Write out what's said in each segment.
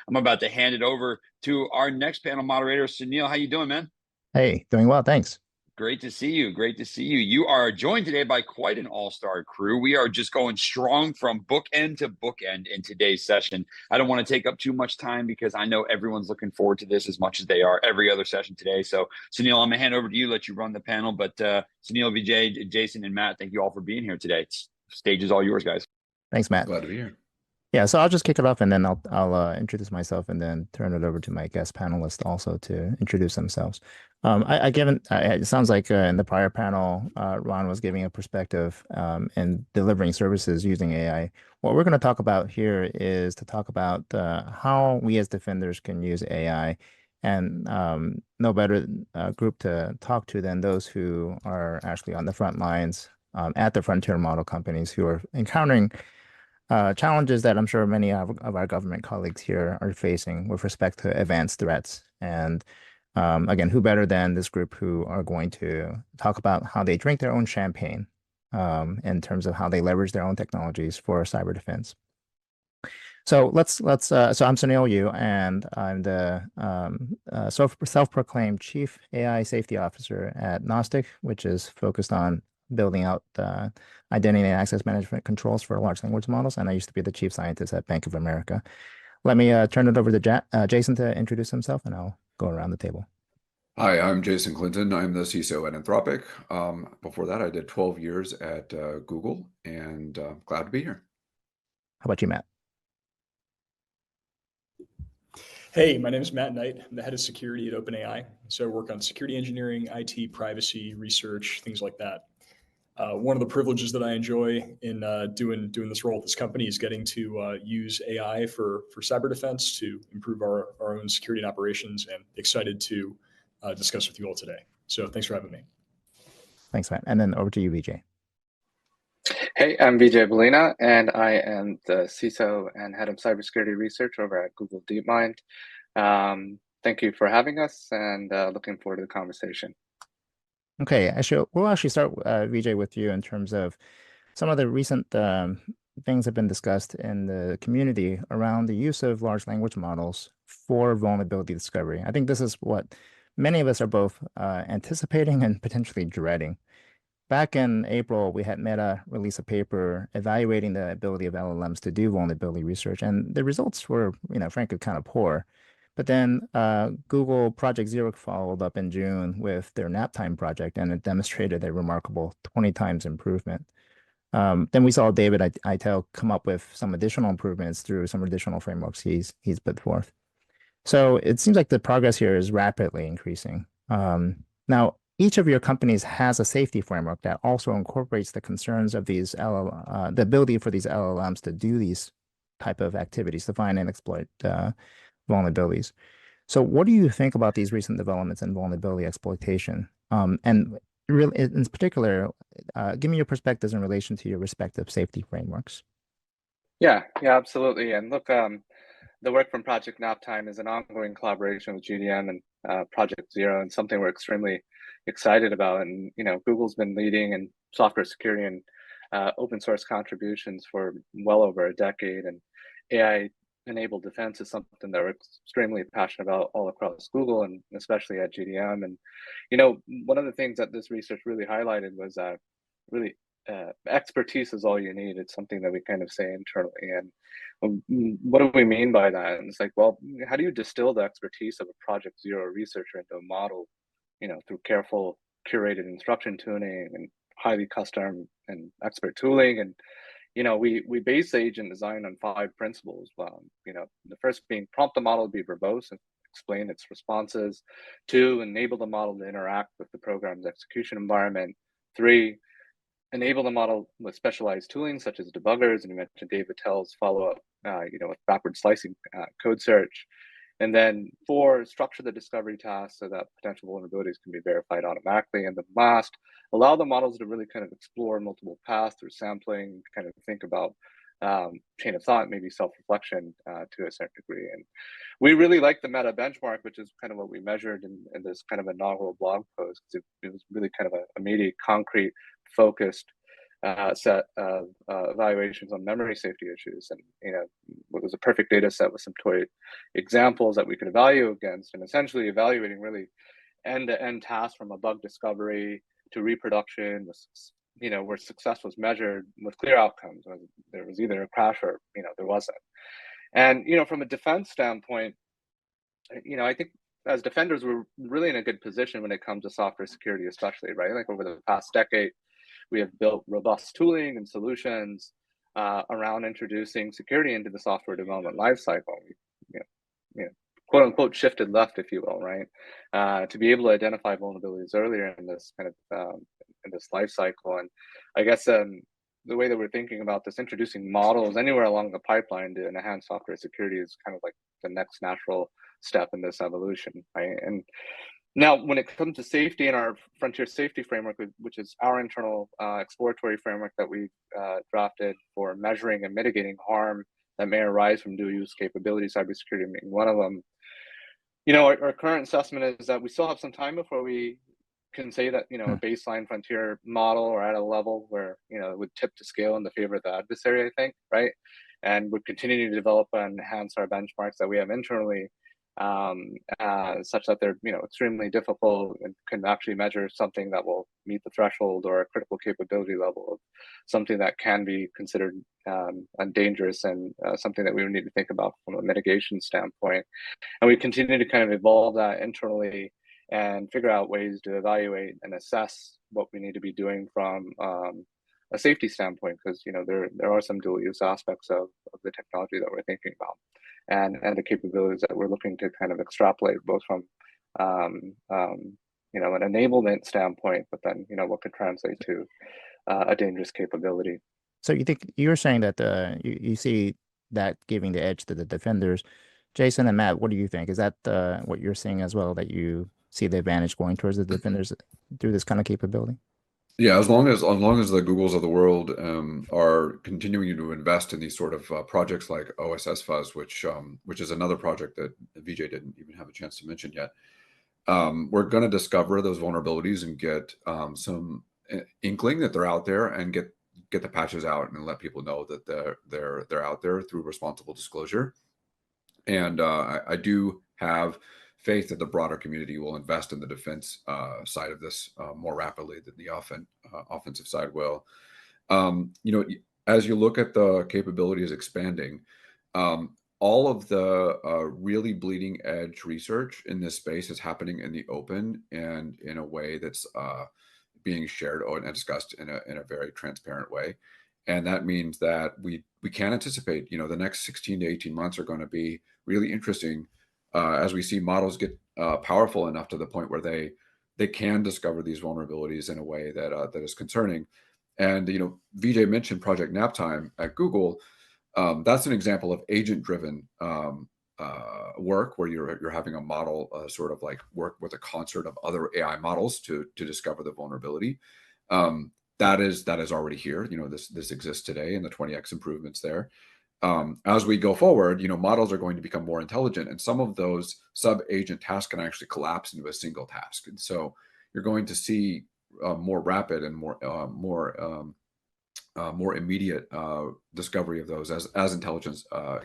I'm about to hand it over to our next panel moderator, Sounil. How you doing, man? Hey, doing well, thanks. Great to see you. Great to see you. You are joined today by quite an all-star crew. We are just going strong from bookend to bookend in today's session. I don't want to take up too much time because I know everyone's looking forward to this as much as they are every other session today. So, Sounil, I'm going to hand over to you, let you run the panel. But Sounil, Vijay, Jason, and Matt, thank you all for being here today. Stage is all yours, guys. Thanks, Matt. Glad to be here. Yeah, so I'll just kick it off and then I'll introduce myself and then turn it over to my guest panelists also to introduce themselves. It sounds like in the prior panel, Ron was giving a perspective in delivering services using AI. What we're going to talk about here is to talk about how we as defenders can use AI, and no better group to talk to than those who are actually on the front lines at the frontier model companies who are encountering challenges that I'm sure many of our government colleagues here are facing with respect to advanced threats. And again, who better than this group who are going to talk about how they drink their own champagne in terms of how they leverage their own technologies for cyber defense. So so I'm Sounil Yu, and I'm the self-proclaimed Chief AI Safety Officer at Gnostic, which is focused on building out identity and access management controls for large language models. And I used to be the chief scientist at Bank of America. Let me turn it over to Jason to introduce himself, and I'll go around the table. Hi, I'm Jason Clinton. I'm the CISO at Anthropic. Before that, I did 12 years at Google, and glad to be here. How about you, Matt? Hey, my name is Matt Knight. I'm the head of security at OpenAI. So I work on security engineering, IT, privacy, research, things like that. One of the privileges that I enjoy in doing this role at this company is getting to use AI for cyber defense to improve our own security and operations, and excited to discuss with you all today. So thanks for having me. Thanks, Matt. And then over to you, Vijay. Hey, I'm Vijay Bolina, and I am the CISO and head of cybersecurity research over at Google DeepMind. Thank you for having us, and looking forward to the conversation. Okay, we'll actually start, Vijay, with you in terms of some of the recent things have been discussed in the community around the use of large language models for vulnerability discovery. I think this is what many of us are both anticipating and potentially dreading. Back in April, we had Meta release a paper evaluating the ability of LLMs to do vulnerability research, and the results were, frankly, kind of poor. But then Google Project Zero followed up in June with their nap time project, and it demonstrated a remarkable 20 times improvement. Then we saw David Eitel come up with some additional improvements through some additional frameworks he's put forth. So it seems like the progress here is rapidly increasing. Now, each of your companies has a safety framework that also incorporates the concerns of these the ability for these LLMs to do these type of activities, to find and exploit vulnerabilities. So what do you think about these recent developments in vulnerability exploitation? And really, in particular, give me your perspectives in relation to your respective safety frameworks. Yeah, absolutely. And look, the work from Project Naptime is an ongoing collaboration with GDM and Project Zero, and something we're extremely excited about. And Google's been leading in software security and open source contributions for well over a decade, and AI-enabled defense is something that we're extremely passionate about all across Google, and especially at GDM. And one of the things that this research really highlighted was really expertise is all you need. It's something that we kind of say internally. And what do we mean by that? And it's like, well, how do you distill the expertise of a Project Zero researcher into a model, through careful, curated instruction tuning and highly custom and expert tooling? And we base the agent design on 5 principles. The first being prompt the model to be verbose and explain its responses. 2, enable the model to interact with the program's execution environment. 3, enable the model with specialized tooling such as debuggers, and you mentioned David Tell's follow-up, with backward slicing code search. And then 4, structure the discovery task so that potential vulnerabilities can be verified automatically. And then last, allow the models to really kind of explore multiple paths through sampling, kind of think about chain of thought, maybe self-reflection to a certain degree. And we really like the Meta benchmark, which is kind of what we measured in this kind of inaugural blog post, because it was really kind of a immediate, concrete, focused set of evaluations on memory safety issues, and it was a perfect data set with some toy examples that we could evaluate against, and essentially evaluating really end-to-end tasks from a bug discovery to reproduction, where success was measured with clear outcomes. When there was either a crash or there wasn't. And from a defense standpoint, I think as defenders, we're really in a good position when it comes to software security, especially, right? Like over the past decade, we have built robust tooling and solutions around introducing security into the software development lifecycle. We, quote unquote, shifted left, if you will, right? To be able to identify vulnerabilities earlier in this kind of in this life cycle. And I guess the way that we're thinking about this, introducing models anywhere along the pipeline to enhance software security is kind of like the next natural step in this evolution, right? And now, when it comes to safety in our frontier safety framework, which is our internal exploratory framework that we drafted for measuring and mitigating harm that may arise from dual use capabilities, cybersecurity being one of them. Our current assessment is that we still have some time before we can say that a baseline frontier model or at a level where it would tip to scale in the favor of the adversary, I think, right? And would continue to develop and enhance our benchmarks that we have internally, such that they're extremely difficult and can actually measure something that will meet the threshold or a critical capability level of something that can be considered dangerous, and something that we would need to think about from a mitigation standpoint. And we continue to kind of evolve that internally and figure out ways to evaluate and assess what we need to be doing from a safety standpoint, because there are some dual use aspects of the technology that we're thinking about, and the capabilities that we're looking to kind of extrapolate both from an enablement standpoint, but then what could translate to a dangerous capability. So you think you're saying that you see that giving the edge to the defenders. Jason and Matt, what do you think? Is that what you're seeing as well, that you see the advantage going towards the defenders through this kind of capability? Yeah, as long as the Googles of the world are continuing to invest in these sort of projects like OSS Fuzz, which is another project that Vijay didn't even have a chance to mention yet, we're going to discover those vulnerabilities and get some inkling that they're out there, and get the patches out and let people know that they're out there through responsible disclosure. And I do have faith that the broader community will invest in the defense side of this more rapidly than the offensive side will. As you look at the capabilities expanding, all of the really bleeding edge research in this space is happening in the open and in a way that's being shared and discussed in a very transparent way. And that means that we can anticipate, the next 16 to 18 months are going to be really interesting as we see models get powerful enough to the point where they can discover these vulnerabilities in a way that is concerning. And Vijay mentioned Project Naptime at Google. That's an example of agent-driven work where you're having a model sort of like work with a concert of other AI models to discover the vulnerability. That is already here. This exists today, and the 20x improvements there. As we go forward, models are going to become more intelligent, and some of those sub-agent tasks can actually collapse into a single task. And so you're going to see more rapid and more immediate discovery of those as intelligence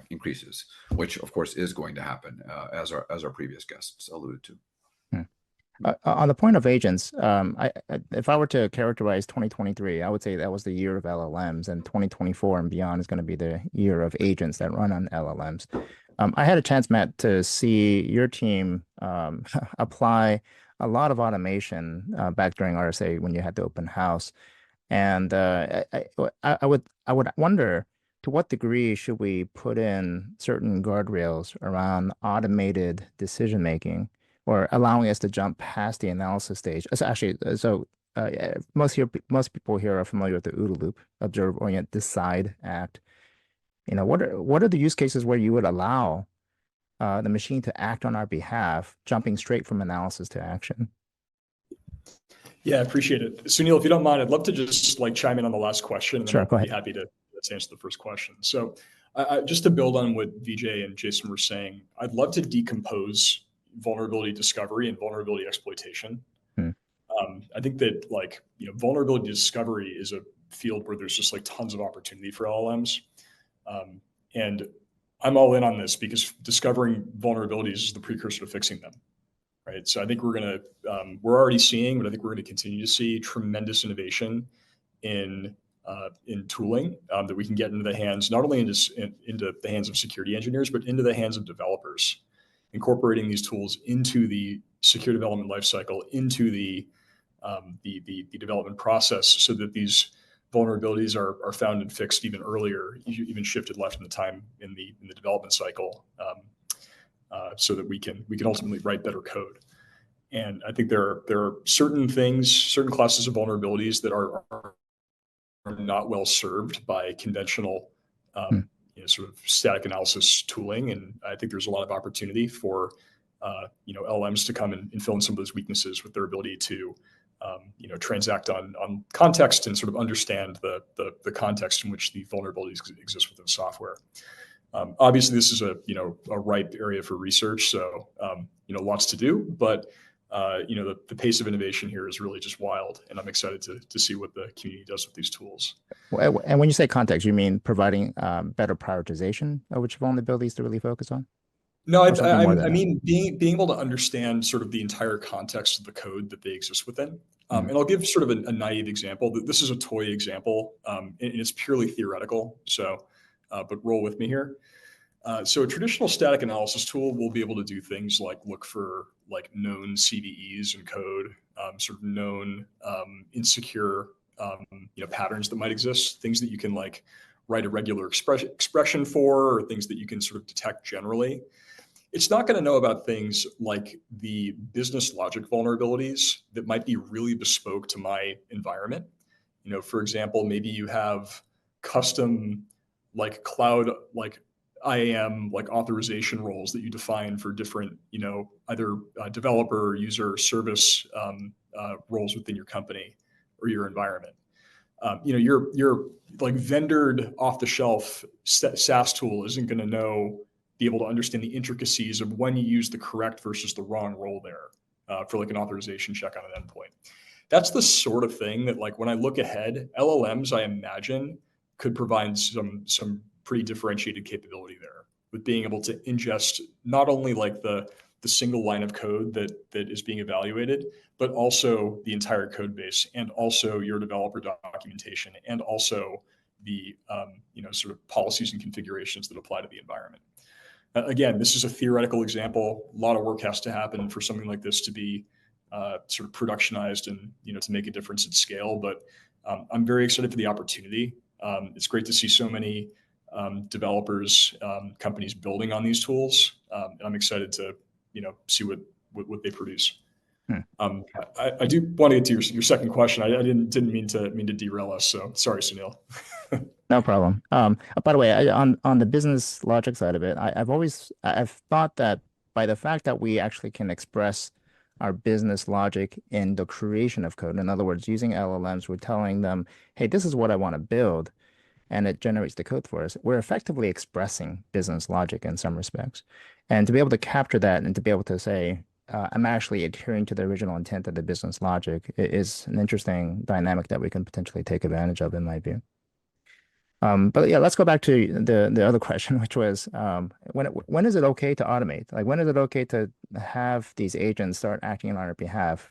increases, which of course is going to happen, as our previous guests alluded to. On the point of agents, if I were to characterize 2023, I would say that was the year of LLMs, and 2024 and beyond is going to be the year of agents that run on LLMs. I had a chance, Matt, to see your team apply a lot of automation back during RSA when you had the open house, and I would wonder, to what degree should we put in certain guardrails around automated decision making, or allowing us to jump past the analysis stage? Most people here are familiar with the OODA loop: observe, orient, decide, act. What are the use cases where you would allow the machine to act on our behalf, jumping straight from analysis to action? Yeah, I appreciate it. Sounil, if you don't mind, I'd love to just chime in on the last question, and then Sure, go ahead. I'd be happy to answer the first question. So just to build on what Vijay and Jason were saying, I'd love to decompose vulnerability discovery and vulnerability exploitation. I think that vulnerability discovery is a field where there's just like tons of opportunity for LLMs. And I'm all in on this because discovering vulnerabilities is the precursor to fixing them, right? So I think we're already seeing, but I think we're going to continue to see tremendous innovation in tooling that we can get into the hands, not only into the hands of security engineers, but into the hands of developers, incorporating these tools into the secure development lifecycle, into the development process, so that these vulnerabilities are found and fixed even earlier, even shifted left in the time in the development cycle, so that we can ultimately write better code. And I think there are certain classes of vulnerabilities that are not well served by conventional sort of static analysis tooling. And I think there's a lot of opportunity for LLMs to come and fill in some of those weaknesses with their ability to transact on context and sort of understand the context in which the vulnerabilities exist within software. Obviously, this is a ripe area for research, so lots to do, but the pace of innovation here is really just wild, and I'm excited to see what the community does with these tools. And when you say context, you mean providing better prioritization of which vulnerabilities to really focus on? No, I mean being able to understand sort of the entire context of the code that they exist within. And I'll give sort of a naive example. This is a toy example, and it's purely theoretical. So, but roll with me here. So a traditional static analysis tool will be able to do things like look for like known CVEs in code, sort of known insecure patterns that might exist, things that you can like write a regular expression for, or things that you can sort of detect generally. It's not going to know about things like the business logic vulnerabilities that might be really bespoke to my environment. For example, maybe you have custom like cloud, like IAM, like authorization roles that you define for different, either developer or user service roles within your company or your environment. Your like vendored off the shelf SaaS tool isn't going to be able to understand the intricacies of when you use the correct versus the wrong role there for like an authorization check on an endpoint. That's the sort of thing that, like, when I look ahead, LLMs, I imagine, could provide some pretty differentiated capability there, with being able to ingest not only like the single line of code that is being evaluated, but also the entire code base, and also your developer documentation, and also the sort of policies and configurations that apply to the environment. Again, this is a theoretical example. A lot of work has to happen for something like this to be sort of productionized and to make a difference at scale. But I'm very excited for the opportunity. It's great to see so many developers, companies building on these tools, and I'm excited to see what they produce. I do want to get to your second question. I didn't mean to derail us. So sorry, Sounil. No problem. By the way, on the business logic side of it, I've thought that by the fact that we actually can express our business logic in the creation of code, in other words, using LLMs, we're telling them, hey, this is what I want to build, and it generates the code for us. We're effectively expressing business logic in some respects. And to be able to capture that and to be able to say, I'm actually adhering to the original intent of the business logic is an interesting dynamic that we can potentially take advantage of, in my view. But yeah, let's go back to the other question, which was when is it okay to automate? Like, when is it okay to have these agents start acting on our behalf?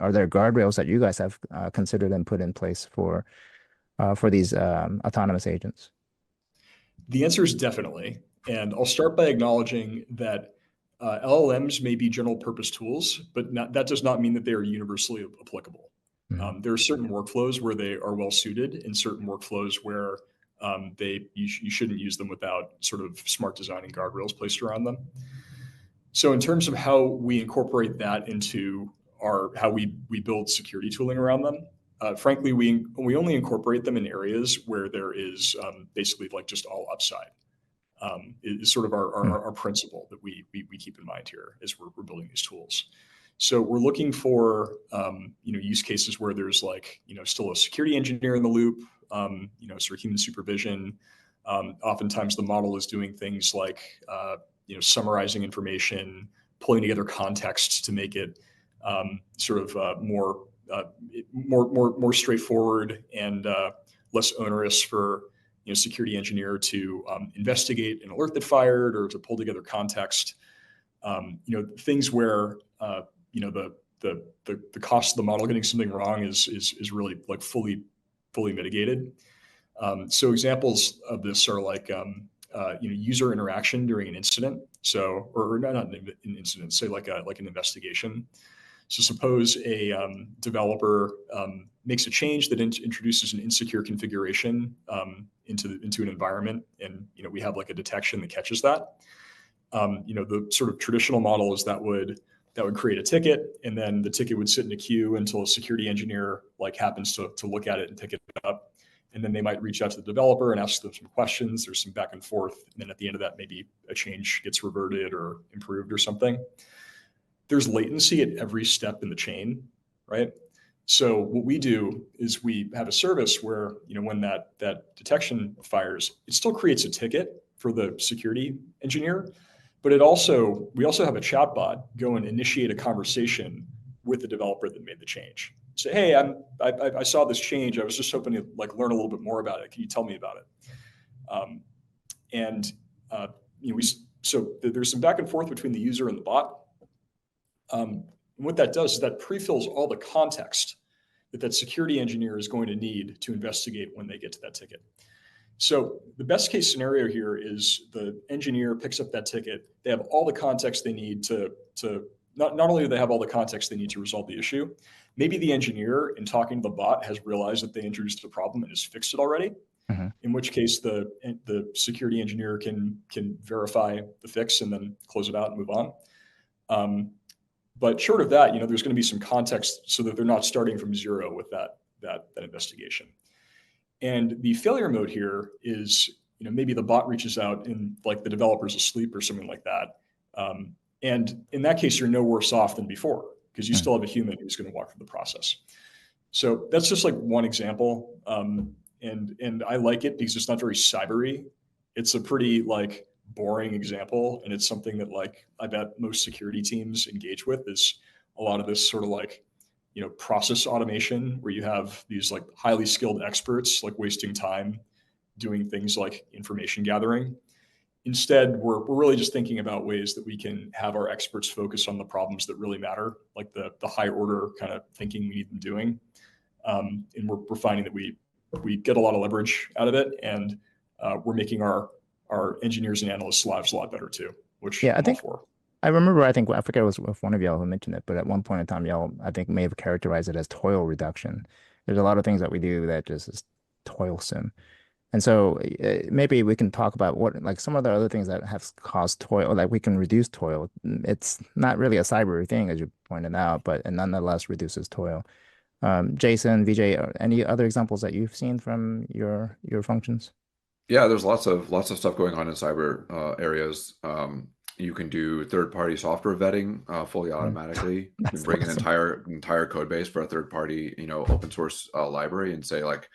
Are there guardrails that you guys have considered and put in place for these autonomous agents? The answer is definitely. And I'll start by acknowledging that LLMs may be general purpose tools, but that does not mean that they are universally applicable. There are certain workflows where they are well suited, and certain workflows where you shouldn't use them without sort of smart design and guardrails placed around them. So in terms of how we incorporate that into how we build security tooling around them, frankly, we only incorporate them in areas where there is basically like just all upside. Is sort of our principle that we keep in mind here as we're building these tools. So we're looking for use cases where there's like still a security engineer in the loop, sort of human supervision. Oftentimes the model is doing things like summarizing information, pulling together context to make it sort of more straightforward and less onerous for security engineer to investigate an alert that fired or to pull together context. Things where the cost of the model getting something wrong is really like fully mitigated. So examples of this are like user interaction during an incident. So or not an incident, say like an investigation. So suppose a developer makes a change that introduces an insecure configuration into an environment, and we have like a detection that catches that. The sort of traditional model is that would create a ticket, and then the ticket would sit in a queue until a security engineer like happens to look at it and pick it up. And then they might reach out to the developer and ask them some questions. There's some back and forth. And then at the end of that, maybe a change gets reverted or improved or something. There's latency at every step in the chain, right? So what we do is we have a service where, when that detection fires, it still creates a ticket for the security engineer, but we also have a chatbot go and initiate a conversation with the developer that made the change. Say, hey, I saw this change. I was just hoping to like learn a little bit more about it. Can you tell me about it? So there's some back and forth between the user and the bot. What that does is that pre-fills all the context that security engineer is going to need to investigate when they get to that ticket. So the best case scenario here is the engineer picks up that ticket. They have all the context they need to not only do they have all the context they need to resolve the issue, maybe the engineer, in talking to the bot, has realized that they introduced a problem and has fixed it already. Mm-hmm. In which case the security engineer can verify the fix and then close it out and move on. But short of that, there's going to be some context so that they're not starting from zero with that investigation. And the failure mode here is, maybe the bot reaches out and like the developer's asleep or something like that. And in that case, you're no worse off than before because you still have a human who's going to walk through the process. So that's just like one example. And I like it because it's not very cybery. It's a pretty like boring example. And it's something that like I bet most security teams engage with is a lot of this sort of like, process automation where you have these like highly skilled experts like wasting time doing things like information gathering. Instead, we're really just thinking about ways that we can have our experts focus on the problems that really matter, like the high order kind of thinking we need them doing. And we're finding that we get a lot of leverage out of it, and we're making our engineers and analysts' lives a lot better too, which I'm all for. I remember, I forget it was with one of y'all who mentioned it, but at one point in time, y'all, I think, may have characterized it as toil reduction. There's a lot of things that we do that just is toilsome. And so maybe we can talk about what, like some of the other things that have caused toil, like we can reduce toil. It's not really a cyber thing, as you pointed out, but it nonetheless reduces toil. Jason, Vijay, any other examples that you've seen from your functions? Yeah, there's lots of stuff going on in cyber areas. You can do third-party software vetting fully automatically. You can bring an entire code base for a third-party, open source library and say like,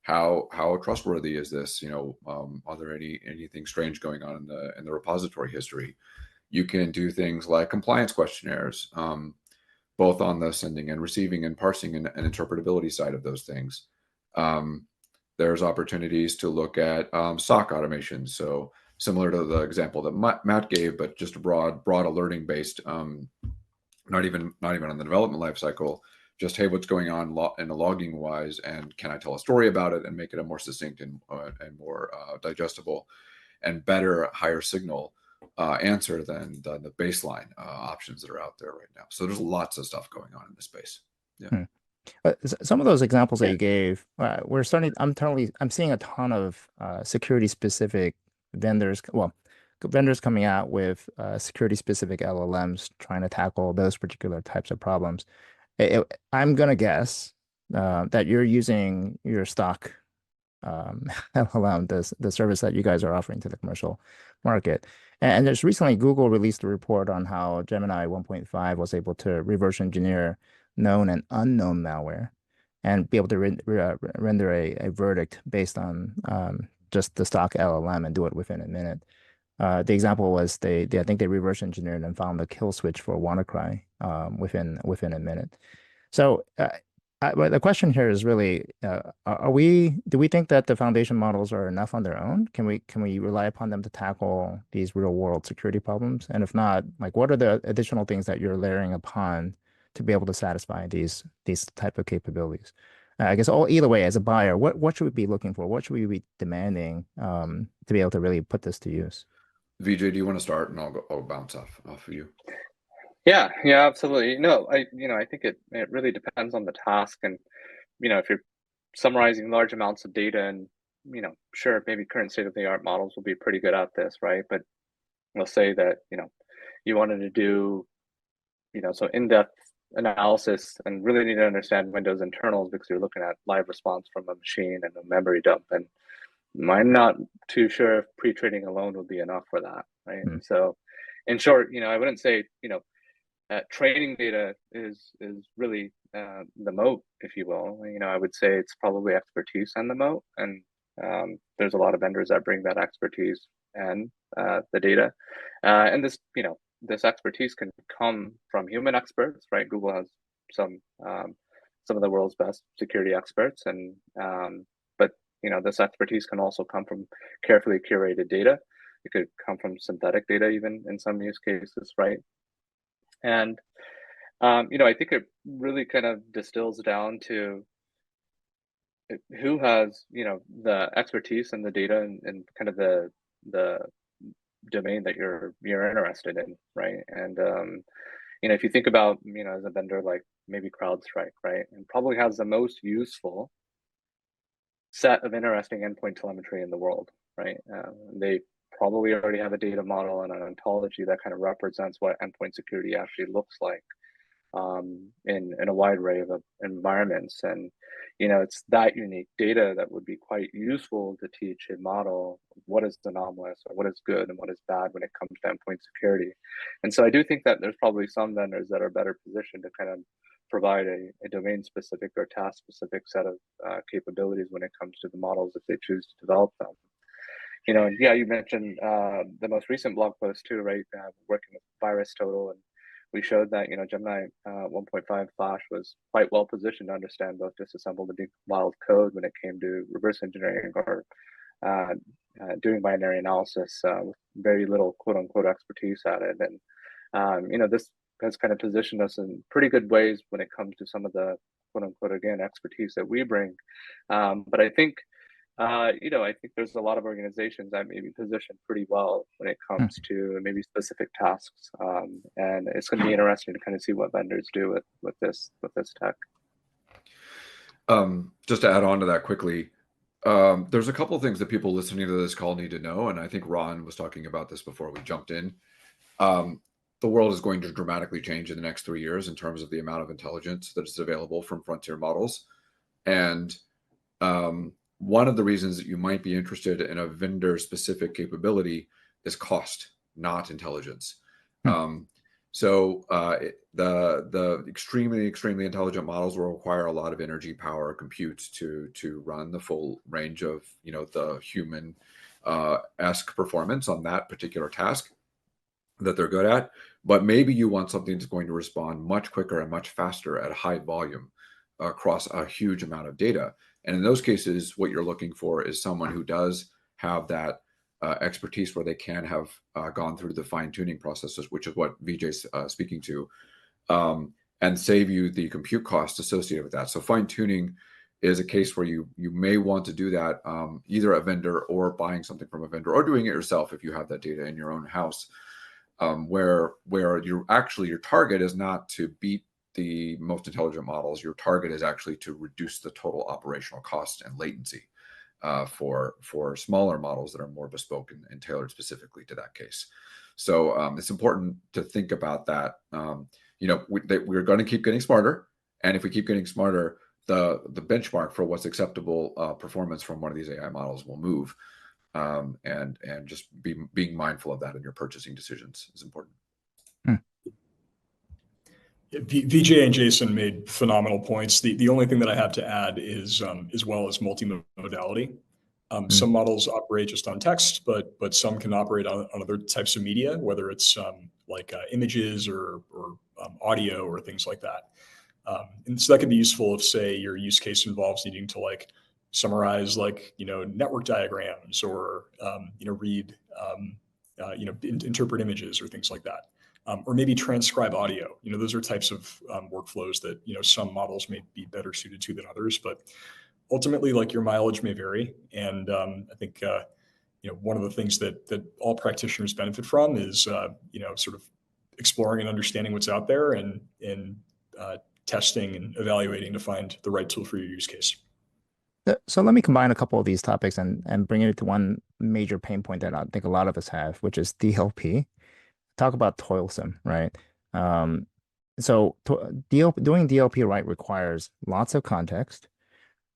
how trustworthy is this? Are there anything strange going on in the repository history? You can do things like compliance questionnaires, both on the sending and receiving and parsing and interpretability side of those things. There's opportunities to look at SOC automation. So similar to the example that Matt gave, but just a broad alerting based, not even on the development lifecycle, just, hey, what's going on in the logging wise, and can I tell a story about it and make it a more succinct and more digestible and better, higher signal answer than the baseline options that are out there right now. So there's lots of stuff going on in this space. Yeah. Some of those examples that you gave, I'm seeing a ton of security specific vendors coming out with security specific LLMs trying to tackle those particular types of problems. I'm gonna guess that you're using your stock LLM, the service that you guys are offering to the commercial market. And just recently, Google released a report on how Gemini 1.5 was able to reverse engineer known and unknown malware and be able to render a verdict based on just the stock LLM and do it within a minute. The example was I think they reverse engineered and found the kill switch for WannaCry within a minute. So But the question here is really, do we think that the foundation models are enough on their own? Can we rely upon them to tackle these real world security problems? And if not, like what are the additional things that you're layering upon to be able to satisfy these type of capabilities? I guess either way, as a buyer, what should we be looking for? What should we be demanding to be able to really put this to use? Vijay, do you want to start, and I'll bounce off of you. Yeah, absolutely. No, I think it really depends on the task, and if you're summarizing large amounts of data, and sure, maybe current state of the art models will be pretty good at this, right? But let's say that you wanted to do so in-depth analysis and really need to understand Windows internals because you're looking at live response from a machine and a memory dump, and I'm not too sure if pre-training alone would be enough for that, right? Hmm. So, in short, I wouldn't say training data is really the moat, if you will. I would say it's probably expertise and the moat, and there's a lot of vendors that bring that expertise and the data, and this expertise can come from human experts, right? Google has some of the world's best security experts, and but this expertise can also come from carefully curated data. It could come from synthetic data, even in some use cases, right? And I think it really kind of distills down to who has the expertise and the data and kind of the domain that you're interested in, right? And if you think about as a vendor like maybe CrowdStrike, right, and probably has the most useful set of interesting endpoint telemetry in the world, right? They probably already have a data model and an ontology that kind of represents what endpoint security actually looks like in a wide array of environments. And it's that unique data that would be quite useful to teach a model what is anomalous or what is good and what is bad when it comes to endpoint security. And so I do think that there's probably some vendors that are better positioned to kind of provide a domain specific or task specific set of capabilities when it comes to the models if they choose to develop them. And you mentioned the most recent blog post too, right? Working with VirusTotal, and we showed that Gemini 1.5 Flash was quite well positioned to understand both disassembled and decompiled code when it came to reverse engineering or doing binary analysis with very little quote unquote expertise at it. And this has kind of positioned us in pretty good ways when it comes to some of the quote unquote again expertise that we bring. But I think I think there's a lot of organizations that may be positioned pretty well when it comes to maybe specific tasks, and it's going to be interesting to kind of see what vendors do with this tech. Just to add on to that quickly, there's a couple of things that people listening to this call need to know, and I think Ron was talking about this before we jumped in. The world is going to dramatically change in the next 3 years in terms of the amount of intelligence that is available from frontier models. And one of the reasons that you might be interested in a vendor-specific capability is cost, not intelligence. So the extremely intelligent models will require a lot of energy, power, compute to run the full range of the human-esque performance on that particular task that they're good at. But maybe you want something that's going to respond much quicker and much faster at a high volume across a huge amount of data. And in those cases, what you're looking for is someone who does have that expertise where they can have gone through the fine-tuning processes, which is what Vijay's speaking to, and save you the compute cost associated with that. So fine-tuning is a case where you may want to do that either a vendor or buying something from a vendor or doing it yourself if you have that data in your own house, where your target is not to beat the most intelligent models. Your target is actually to reduce the total operational cost and latency for smaller models that are more bespoke and tailored specifically to that case. So it's important to think about that. We're going to keep getting smarter, and if we keep getting smarter, the benchmark for what's acceptable performance from one of these AI models will move. And just being mindful of that in your purchasing decisions is important. Vijay and Jason made phenomenal points. The only thing that I have to add is as well as multimodality. Some models operate just on text, but some can operate on other types of media, whether it's like images or audio or things like that. And so that could be useful if, say, your use case involves needing to like summarize like, network diagrams or, read, interpret images or things like that. Or maybe transcribe audio. Those are types of workflows that, some models may be better suited to than others, but ultimately like your mileage may vary. And I think, one of the things that all practitioners benefit from is, sort of exploring and understanding what's out there and testing and evaluating to find the right tool for your use case. So let me combine a couple of these topics and bring it to one major pain point that I think a lot of us have, which is DLP. Talk about toilsome, right? So doing DLP right requires lots of context,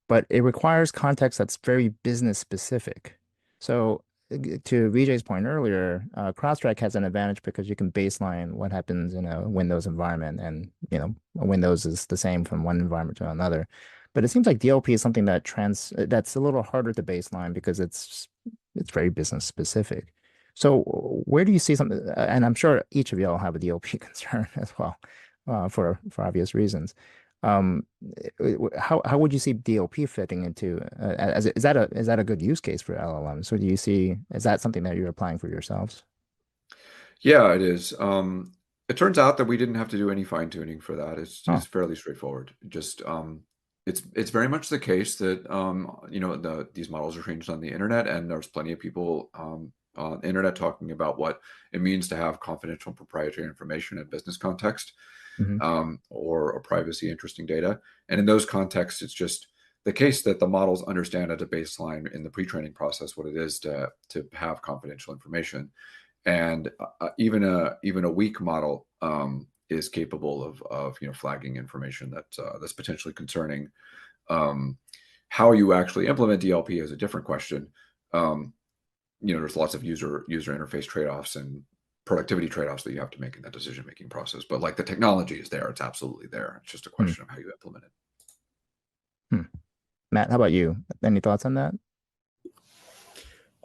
but it requires context that's very business specific. So to Vijay's point earlier, CrowdStrike has an advantage because you can baseline what happens in a Windows environment, and Windows is the same from one environment to another. But it seems like DLP is something that's a little harder to baseline because it's very business specific. So where do you see something? And I'm sure each of y'all have a DLP concern as well, for obvious reasons. Um, how would you see DLP fitting into is that a good use case for LLMs? So is that something that you're applying for yourselves? Yeah, it is. It turns out that we didn't have to do any fine tuning for that. Oh, It's fairly straightforward. Just it's very much the case that these models are trained on the internet, and there's plenty of people on the internet talking about what it means to have confidential proprietary information in business context, hmm or privacy interesting data. And in those contexts, it's just the case that the models understand at a baseline in the pre-training process what it is to have confidential information. And even a weak model is capable of flagging information that's potentially concerning. How you actually implement DLP is a different question. There's lots of user interface trade-offs and productivity trade-offs that you have to make in that decision-making process. But like the technology is there, it's absolutely there. It's just a Hmm. question of how you implement it. Hmm. Matt, how about you? Any thoughts on that?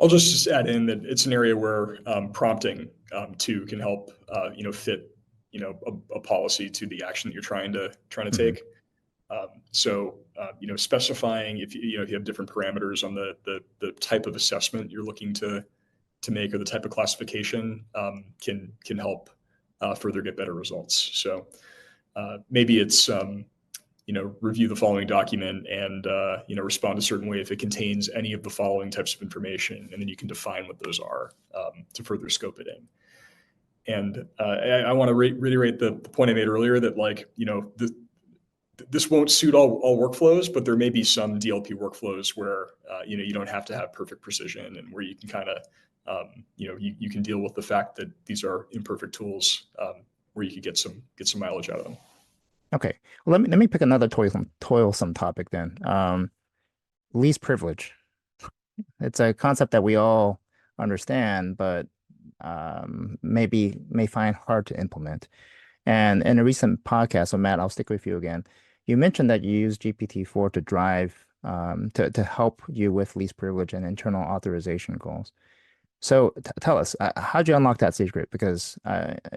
I'll just add in that it's an area where prompting too can help fit a policy to the action that you're trying to hmm take. Specifying if you have different parameters on the type of assessment you're looking to make or the type of classification can help further get better results. So maybe it's review the following document and respond a certain way if it contains any of the following types of information, and then you can define what those are to further scope it in. And I want to reiterate the point I made earlier that this won't suit all workflows, but there may be some DLP workflows where you don't have to have perfect precision, and where you can kind of you can deal with the fact that these are imperfect tools, where you could get some mileage out of them. Okay. Well, let me pick another toilsome topic then. Least privilege. It's a concept that we all understand, but may find hard to implement. And in a recent podcast, so Matt, I'll stick with you again. You mentioned that you use GPT-4 to drive to help you with least privilege and internal authorization goals. So tell us, how'd you unlock that secret? Because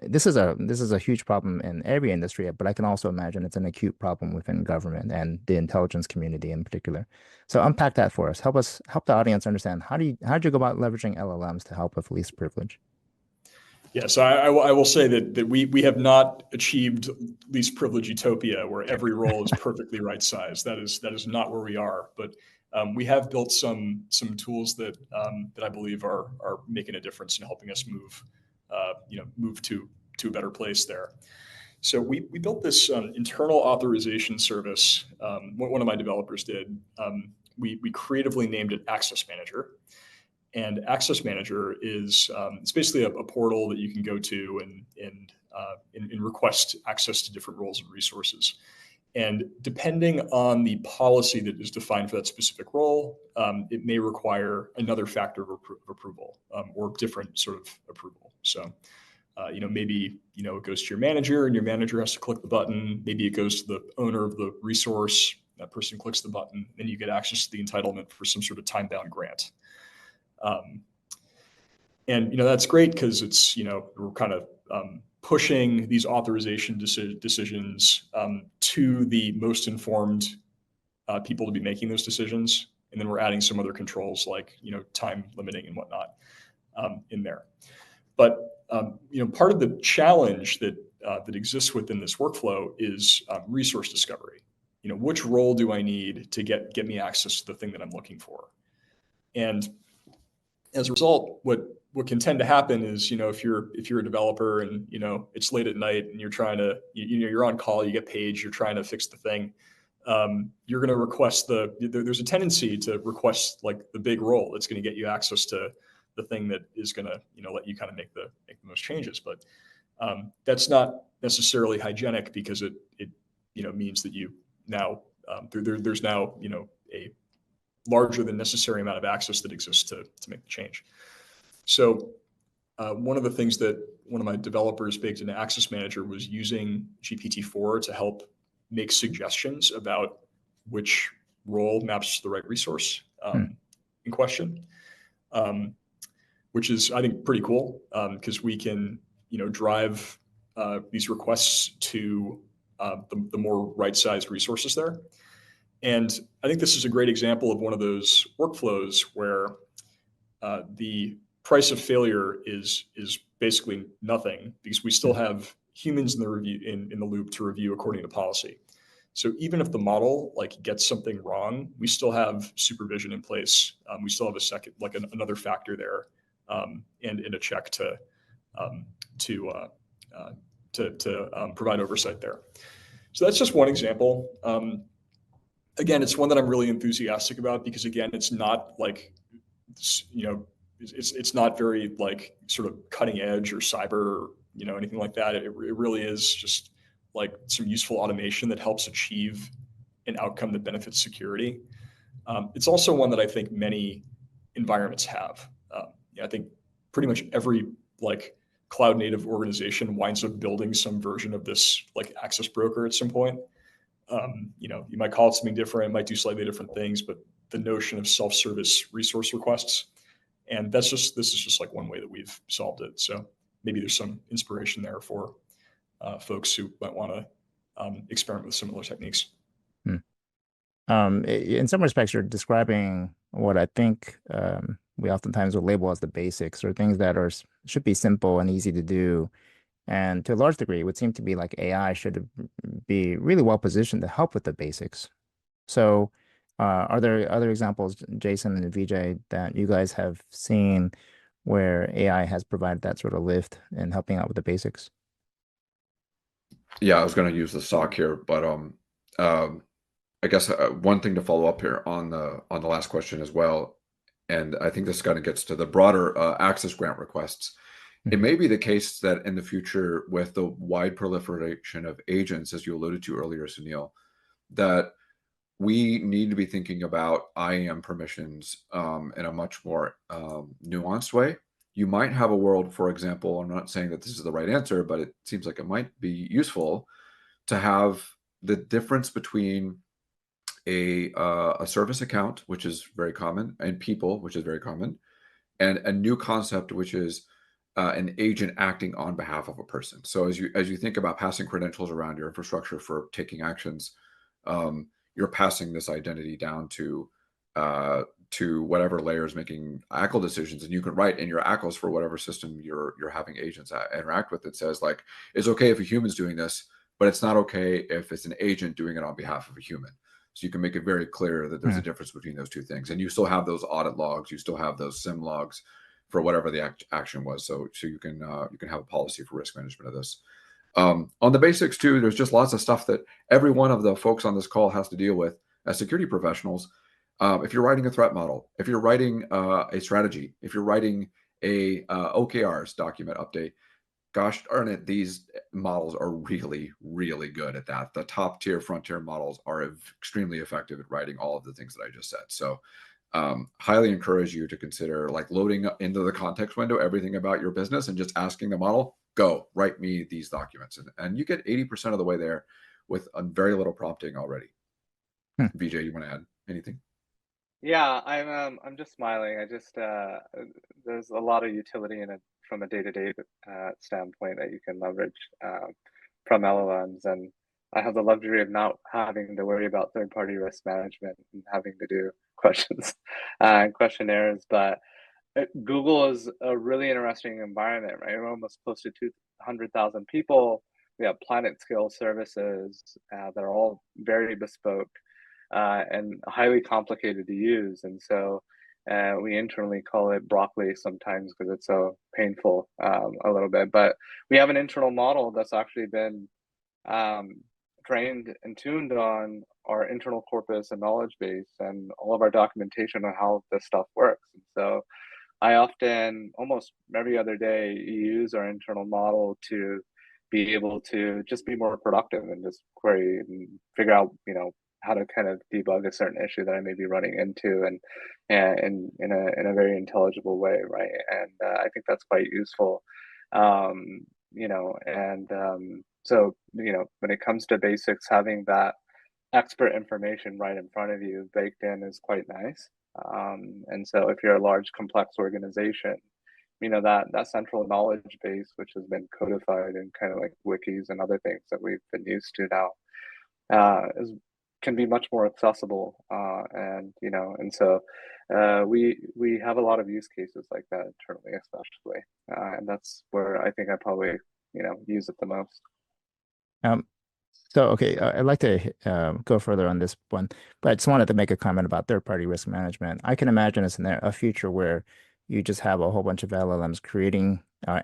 this is a huge problem in every industry, but I can also imagine it's an acute problem within government and the intelligence community in particular. So unpack that for us. Help the audience understand how'd you go about leveraging LLMs to help with least privilege? Yeah, so I will say that we have not achieved least privilege utopia where every role is perfectly right size. That is not where we are. But we have built some tools that I believe are making a difference in helping us move to a better place there. So we built this internal authorization service. One of my developers did. We creatively named it Access Manager. And Access Manager is it's basically a portal that you can go to and request access to different roles and resources. And depending on the policy that is defined for that specific role, it may require another factor of approval, or different sort of approval. So, maybe it goes to your manager, and your manager has to click the button. Maybe it goes to the owner of the resource. That person clicks the button, and you get access to the entitlement for some sort of time-bound grant. And that's great because it's we're kind of pushing these authorization decisions to the most informed people to be making those decisions. And then we're adding some other controls like, time limiting and whatnot in there. But, part of the challenge that exists within this workflow is resource discovery. Which role do I need to get me access to the thing that I'm looking for? And as a result, what can tend to happen is, if you're a developer and, it's late at night and you're trying to, you're on call, you get paged, you're trying to fix the thing. You're going to request there's a tendency to request like the big role that's going to get you access to the thing that is going to, let you kind of make the most changes. But that's not necessarily hygienic, because it means that you now there's now a larger than necessary amount of access that exists to make the change. So one of the things that one of my developers baked into Access Manager was using GPT-4 to help make suggestions about which role maps to the right resource in question, which is, I think, pretty cool, because we can drive these requests to the more right-sized resources there. And I think this is a great example of one of those workflows where the price of failure is basically nothing, because we still have humans in the review in the loop to review according to policy. So even if the model gets something wrong, we still have supervision in place. We still have a second, another factor there, and a check to provide oversight there. So that's just one example. Again, it's one that I'm really enthusiastic about, because again, it's not it's not very sort of cutting edge or cyber or anything like that. It really is just some useful automation that helps achieve an outcome that benefits security. It's also one that I think many environments have. I think pretty much every cloud native organization winds up building some version of this access broker at some point. You might call it something different, it might do slightly different things, but the notion of self-service resource requests, and this is just one way that we've solved it. So maybe there's some inspiration there for folks who might want to experiment with similar techniques. In some respects, you're describing what I think we oftentimes will label as the basics, or things that should be simple and easy to do. And to a large degree, it would seem to be like AI should be really well positioned to help with the basics. So are there other examples, Jason and Vijay, that you guys have seen where AI has provided that sort of lift in helping out with the basics? Yeah, I was going to use the SOC here, but I guess one thing to follow up here on the last question as well, and I think this kind of gets to the broader access grant requests. It may be the case that in the future, with the wide proliferation of agents, as you alluded to earlier, Sounil, that we need to be thinking about IAM permissions in a much more nuanced way. You might have a world, for example, I'm not saying that this is the right answer, but it seems like it might be useful to have the difference between a service account, which is very common, and people, which is very common, and a new concept, which is an agent acting on behalf of a person. So as you think about passing credentials around your infrastructure for taking actions, you're passing this identity down to whatever layer is making ACL decisions, and you can write in your ACLs for whatever system you're having agents interact with. It says it's okay if a human's doing this, but it's not okay if it's an agent doing it on behalf of a human. So you can make it very clear that there's a difference between those two things, and you still have those audit logs, you still have those SIM logs for whatever the action was. So you can have a policy for risk management of this. On the basics too, there's just lots of stuff that every one of the folks on this call has to deal with as security professionals. If you're writing a threat model, if you're writing a strategy, if you're writing a OKRs document update, gosh darn it, these models are really, really good at that. The top tier frontier models are extremely effective at writing all of the things that I just said. So highly encourage you to consider loading into the context window everything about your business and just asking the model, go write me these documents, and you get 80% of the way there with very little prompting already. Vijay, you want to add anything? Yeah, I'm just smiling. I just there's a lot of utility in it from a day-to-day standpoint that you can leverage from LLMs. And I have the luxury of not having to worry about third-party risk management and having to do questions and questionnaires. But Google is a really interesting environment, right? We're almost close to 200,000 people. We have planet scale services that are all very bespoke and highly complicated to use. And so we internally call it broccoli sometimes because it's so painful a little bit. But we have an internal model that's actually been trained and tuned on our internal corpus and knowledge base and all of our documentation on how this stuff works. And so I often, almost every other day, use our internal model to be able to just be more productive and just query and figure out, how to kind of debug a certain issue that I may be running into, and in a very intelligible way, right? And I think that's quite useful, so when it comes to basics, having that expert information right in front of you baked in is quite nice. And so if you're a large complex organization, that central knowledge base, which has been codified in kind of like wikis and other things that we've been used to now, can be much more accessible. And so we have a lot of use cases like that internally, especially, and that's where I think I probably use it the most. So, okay, I'd like to go further on this one, but I just wanted to make a comment about third-party risk management. I can imagine a future where you just have a whole bunch of LLMs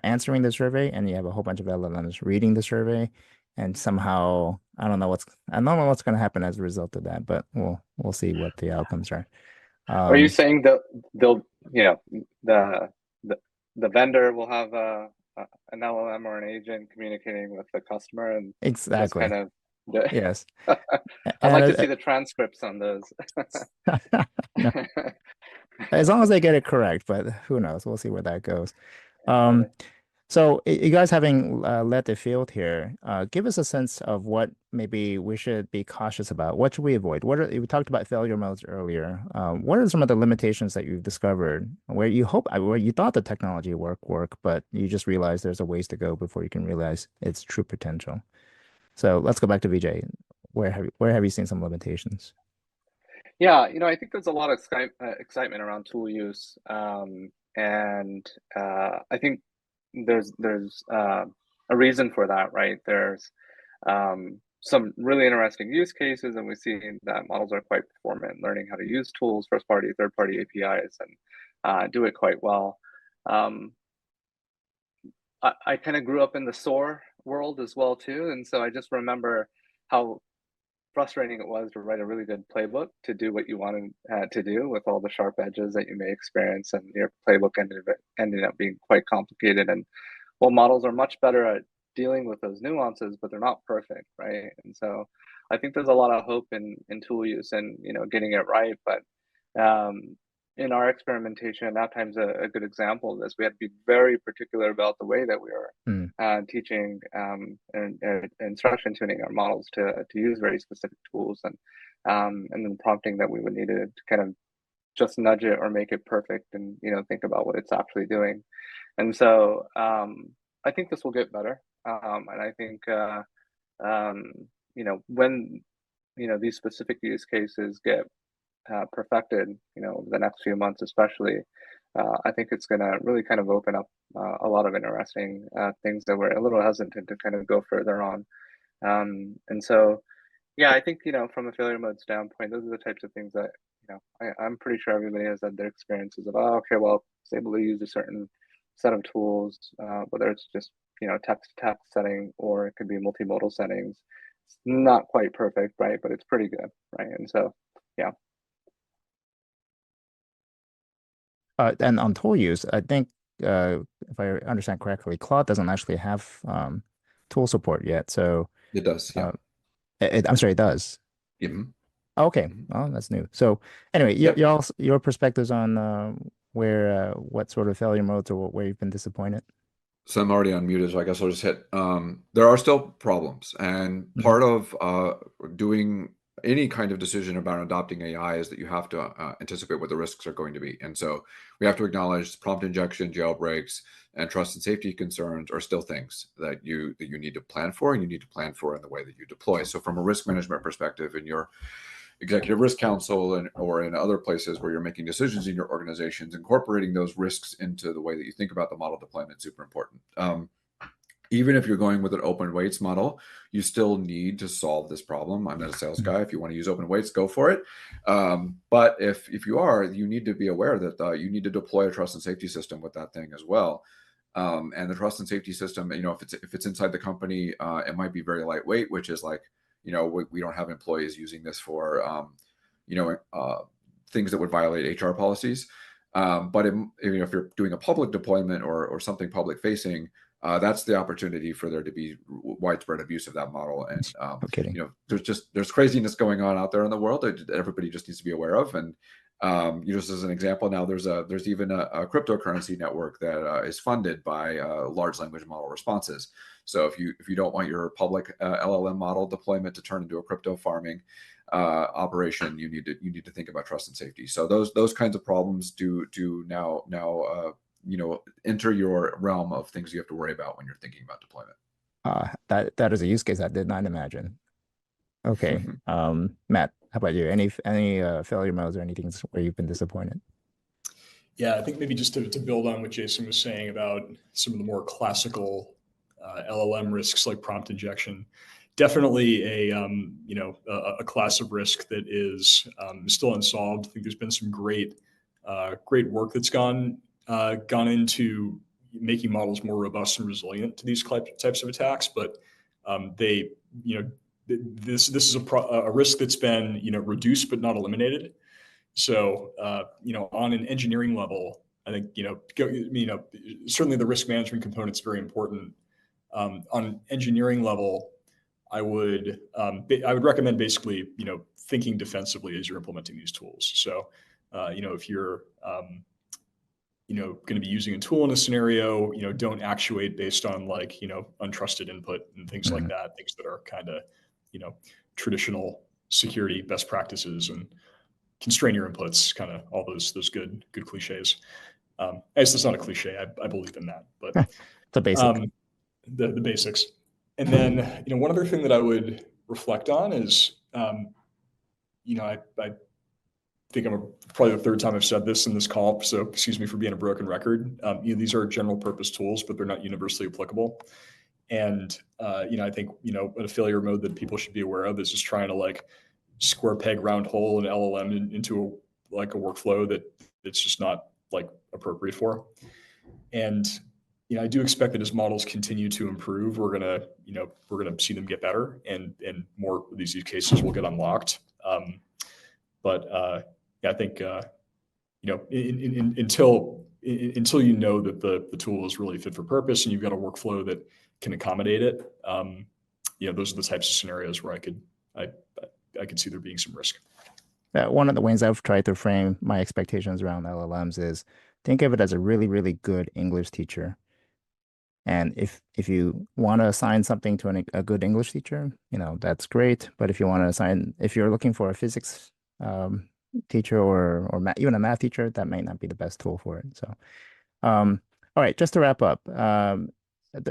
answering the survey, and you have a whole bunch of LLMs reading the survey, and somehow I don't know what's going to happen as a result of that, but we'll see what the outcomes are. Are you saying that they'll the vendor will have an LLM or an agent communicating with the customer and exactly just kind of yes. I'd like to see the transcripts on those. No. As long as they get it correct, but who knows? We'll see where that goes. So you guys having led the field here, give us a sense of what maybe we should be cautious about. What should we avoid? We talked about failure modes earlier. What are some of the limitations that you've discovered where you thought the technology work, but you just realized there's a ways to go before you can realize its true potential? So let's go back to Vijay. Where have you seen some limitations? Yeah, I think there's a lot of excitement around tool use, and I think there's a reason for that, right? There's some really interesting use cases, and we see that models are quite performant, learning how to use tools, first-party, third-party APIs, and do it quite well. I kind of grew up in the SOAR world as well too, and so I just remember how frustrating it was to write a really good playbook to do what you wanted to do with all the sharp edges that you may experience, and your playbook ended up being quite complicated. And well, models are much better at dealing with those nuances, but they're not perfect, right? And so I think there's a lot of hope in tool use and getting it right. But in our experimentation, that time's a good example of this. We had to be very particular about the way that we were teaching and instruction tuning our models to use very specific tools, and then prompting that we would need to kind of just nudge it or make it perfect, and think about what it's actually doing. And so I think this will get better, and I think when these specific use cases get perfected, over the next few months, especially, I think it's going to really kind of open up a lot of interesting things that we're a little hesitant to kind of go further on. And so, yeah, I think, from a failure mode standpoint, those are the types of things that, I'm pretty sure everybody has had their experiences of, oh, okay, well, it's able to use a certain set of tools, whether it's just, text-to-text setting, or it could be multimodal settings. It's not quite perfect, right? But it's pretty good, right? And so, yeah. And on tool use, I think if I understand correctly, Claude doesn't actually have tool support yet. So it does, yeah. I'm sorry, it does. Mm-hmm. Okay, oh, that's new. So anyway, your perspectives on what sort of failure modes or where you've been disappointed? So I'm already unmuted, so I guess I'll just hit. There are still problems, and part of doing any kind of decision about adopting AI is that you have to anticipate what the risks are going to be. And so we have to acknowledge prompt injection, jailbreaks, and trust and safety concerns are still things that you need to plan for, and you need to plan for in the way that you deploy. So from a risk management perspective, in your executive risk council or in other places where you're making decisions in your organizations, incorporating those risks into the way that you think about the model deployment is super important. Even if you're going with an open weights model, you still need to solve this problem. I'm not a sales guy. If you want to use open weights, go for it. But if you are, you need to be aware that you need to deploy a trust and safety system with that thing as well. And the trust and safety system, if it's inside the company, it might be very lightweight, which is like, we don't have employees using this for, things that would violate HR policies. But if you're doing a public deployment or something public facing, that's the opportunity for there to be widespread abuse of that model. And there's craziness going on out there in the world that everybody just needs to be aware of. And just as an example, now there's even a cryptocurrency network that is funded by large language model responses. So if you don't want your public LLM model deployment to turn into a crypto farming operation, you need to think about trust and safety. So those kinds of problems do now enter your realm of things you have to worry about when you're thinking about deployment. That is a use case I did not imagine. Okay. Matt, how about you? Any failure modes or anything where you've been disappointed? Yeah, I think maybe just to build on what Jason was saying about some of the more classical LLM risks like prompt injection, definitely a class of risk that is still unsolved. I think there's been some great work that's gone into making models more robust and resilient to these types of attacks, but this is a risk that's been reduced but not eliminated. So on an engineering level, I think certainly the risk management component is very important. On an engineering level, I would recommend basically thinking defensively as you're implementing these tools. So if you're going to be using a tool in a scenario, don't actuate based on untrusted input and things like that, things that are kind of traditional security best practices, and constrain your inputs, kind of all those good cliches. It's not a cliche. I believe in that, but it's a basic. The basics. And then one other thing that I would reflect on is I think probably the third time I've said this in this call, so excuse me for being a broken record. These are general purpose tools, but they're not universally applicable. And I think a failure mode that people should be aware of is just trying to square peg round hole an LLM into a workflow that it's just not appropriate for. And I do expect that as models continue to improve, we're gonna see them get better, and more of these use cases will get unlocked. I think until you know that the tool is really fit for purpose and you've got a workflow that can accommodate it, those are the types of scenarios where I could see there being some risk. One of the ways I've tried to frame my expectations around LLMs is think of it as a really, really good English teacher. And if you want to assign something to a good English teacher, that's great. But if you're looking for a physics teacher or even a math teacher, that may not be the best tool for it. So, all right, just to wrap up,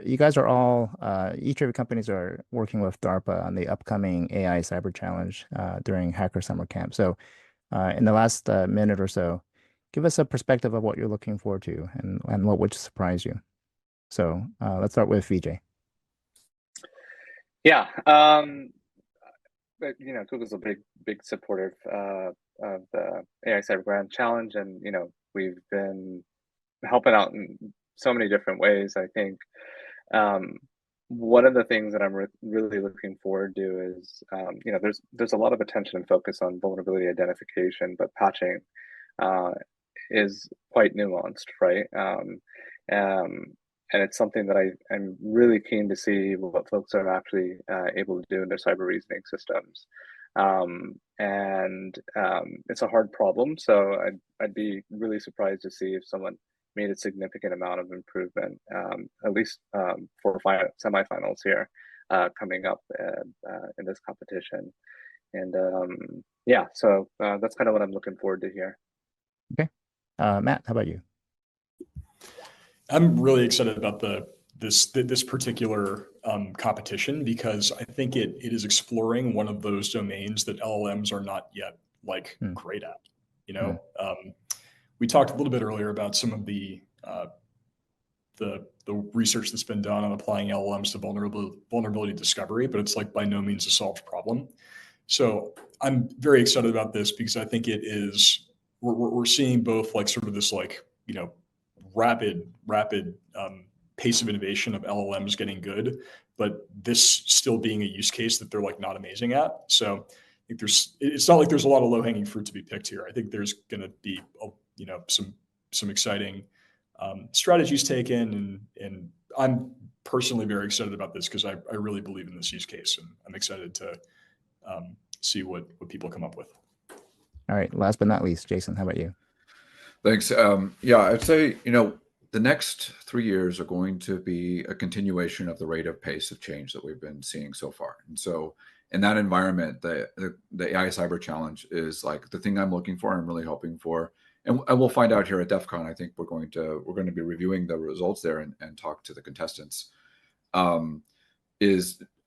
you guys are all, each of your companies are working with DARPA on the upcoming AI Cyber Challenge during Hacker Summer Camp. So in the last minute or so, give us a perspective of what you're looking forward to and what would surprise you. So let's start with Vijay. Yeah, Google's a big supporter of the AI Cyber Grand Challenge, and we've been helping out in so many different ways. I think one of the things that I'm really looking forward to is there's a lot of attention and focus on vulnerability identification, but patching is quite nuanced, right? And it's something that I'm really keen to see what folks are actually able to do in their cyber reasoning systems. It's a hard problem, so I'd be really surprised to see if someone made a significant amount of improvement, at least for semifinals here coming up in this competition. And yeah, so that's kind of what I'm looking forward to here. Okay. Matt, how about you? I'm really excited about this particular competition because I think it is exploring one of those domains that LLMs are not yet like great at. You know, we talked a little bit earlier about some of the research that's been done on applying LLMs to vulnerability discovery, but it's like by no means a solved problem. So I'm very excited about this because I think it is we're seeing both like sort of this like rapid pace of innovation of LLMs getting good, but this still being a use case that they're like not amazing at. So I think it's not like there's a lot of low hanging fruit to be picked here. I think there's going to be some exciting strategies taken, and I'm personally very excited about this because I really believe in this use case, and I'm excited to see what people come up with. All right. Last but not least, Jason, how about you? Thanks. Yeah, I'd say, the next 3 years are going to be a continuation of the rate of pace of change that we've been seeing so far. And so in that environment, the AI cyber challenge is like the thing I'm looking for, I'm really hoping for. And we'll find out here at DEF CON. I think we're going to be reviewing the results there and talk to the contestants.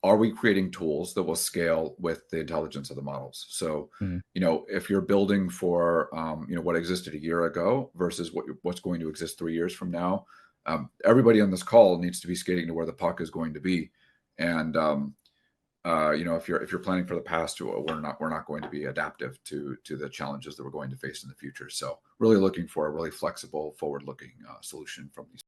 Are we creating tools that will scale with the intelligence of the models? So, if you're building for, what existed a year ago versus what's going to exist 3 years from now, everybody on this call needs to be skating to where the puck is going to be. And, if you're planning for the past, we're not going to be adaptive to the challenges that we're going to face in the future. So really looking for a really flexible, forward-looking solution from these